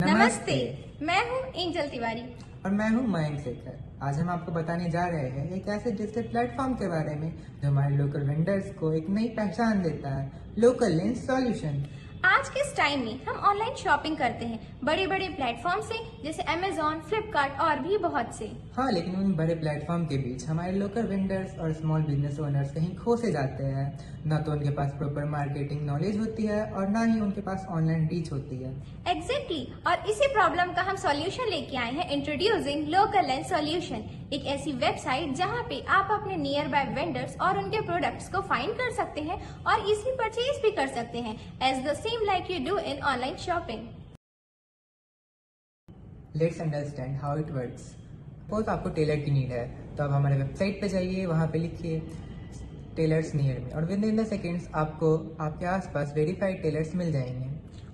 नमस्ते। मैं हूँ एंजल तिवारी और मैं हूँ मयंक शेखर। आज हम आपको बताने जा रहे हैं एक ऐसे डिजिटल प्लेटफॉर्म के बारे में जो हमारे लोकल वेंडर्स को एक नई पहचान देता है, लोकल लेंस सॉल्यूशन। आज के इस टाइम में हम ऑनलाइन शॉपिंग करते हैं बड़े बड़े प्लेटफॉर्म से, जैसे अमेजोन, फ्लिपकार्ट और भी बहुत से। हाँ, लेकिन उन बड़े प्लेटफॉर्म के बीच हमारे लोकल वेंडर्स और स्मॉल बिजनेस ओनर्स कहीं खो से जाते हैं। न तो उनके पास प्रॉपर मार्केटिंग नॉलेज होती है और ना ही उनके पास ऑनलाइन रीच होती है। एग्जैक्टली और इसी प्रॉब्लम का हम सॉल्यूशन लेके आए हैं। इंट्रोड्यूसिंग लोकल लेंस सॉल्यूशन, एक ऐसी वेबसाइट जहां पे आप अपने नियर बाय वेंडर्स और उनके प्रोडक्ट्स को फाइंड कर सकते हैं और इजीली परचेज भी कर सकते हैं, as the same like you do in online shopping. Let's understand how it works. Suppose आपको टेलर की नीड है तो आप हमारे वेबसाइट पे जाइए, वहाँ पे लिखिए टेलर्स नियर में और विद इन द सेकेंड्स आपको आपके आसपास वेरीफाइड टेलर्स मिल जाएंगे।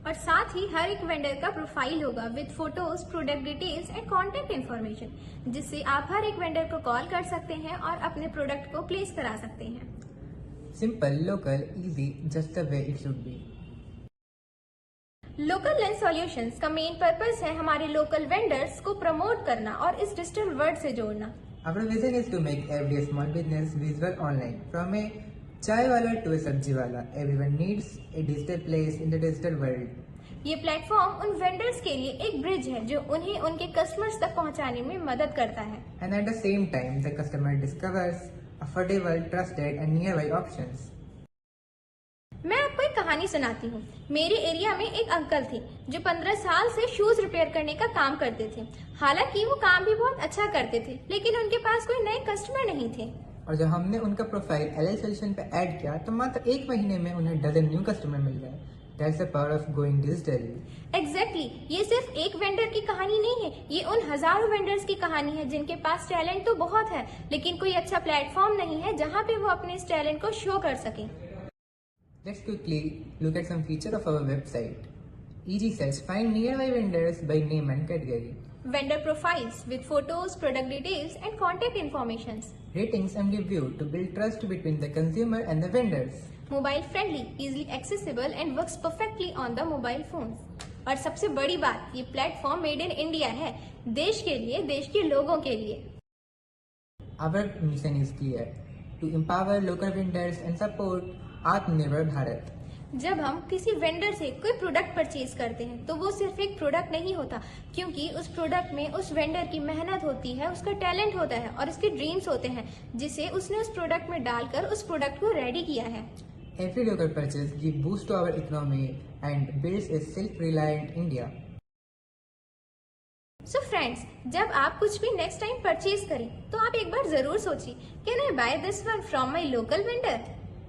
और साथ ही हर एक वेंडर का प्रोफाइल होगा with photos, product details and contact information, जिससे आप हर एक वेंडर को कॉल कर सकते हैं और अपने प्रोडक्ट को प्लेस करा सकते हैं। Simple, local, easy, just the way it should be. Local lens solutions का मेन पर्पस है हमारे लोकल वेंडर्स को प्रमोट करना और इस डिजिटल वर्ल्ड से जोड़ना। Our vision is to make every small business visible online. From a chai wala to a sabji wala, everyone needs a digital place in the digital world. ये platform उन vendors के लिए एक bridge है जो उन्हें उनके कस्टमर्स तक पहुंचाने में मदद करता है। And at the same time, the customer discovers affordable, trusted and nearby options. मैं आपको एक कहानी सुनाती हूँ। मेरे एरिया में एक अंकल थे जो 15 साल से शूज रिपेयर करने का काम करते थे। हालांकि वो काम भी बहुत अच्छा करते थे, लेकिन उनके पास कोई नए कस्टमर नहीं थे। और जब हमने उनका प्रोफाइल LL सॉल्यूशन पे ऐड किया तो मात्र एक महीने में उन्हें डजन न्यू कस्टमर मिल गए। That's the power of going digital. Exactly ये सिर्फ एक वेंडर की कहानी नहीं है, ये उन हजारों वेंडर्स की कहानी है जिनके पास टैलेंट तो बहुत है, लेकिन कोई अच्छा प्लेटफॉर्म नहीं है जहाँ पे वो अपने इस टैलेंट को शो कर सके। Let's quickly look at some feature of our website. Easy search, find nearby vendors by name and category. Vendor profiles with photos, product details and contact informations. Ratings and review to build trust between the consumer and the vendors. Mobile friendly, easily accessible and works perfectly on the mobile phones. और सबसे बड़ी बात, ये platform made in India है, देश के लिए, देश के लोगों के लिए। Our mission is clear: to empower local vendors and support आत्मनिर्भर भारत। जब हम किसी वेंडर से कोई प्रोडक्ट परचेज करते हैं तो वो सिर्फ एक प्रोडक्ट नहीं होता, क्योंकि उस प्रोडक्ट में उस वेंडर की मेहनत होती है, उसका टैलेंट होता है और उसके ड्रीम्स होते हैं, जिसे उसने उस प्रोडक्ट में डालकर उस प्रोडक्ट को रेडी किया है। Every local purchase gives boost to our economy and builds a self-reliant India. So friends, जब आप कुछ भी नेक्स्ट टाइम परचेज करें तो आप एक बार जरूर सोचिए, can I buy this one from my local vendor?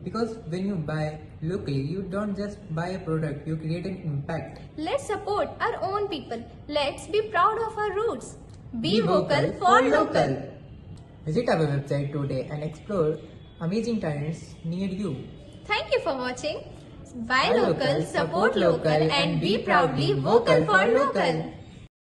Because when you buy locally, you don't just buy a product, you create an impact. Let's support our own people. Let's be proud of our roots. Be vocal for local. Visit our website today and explore amazing talents near you. Thank you for watching. Buy local, support local and be proudly vocal for local.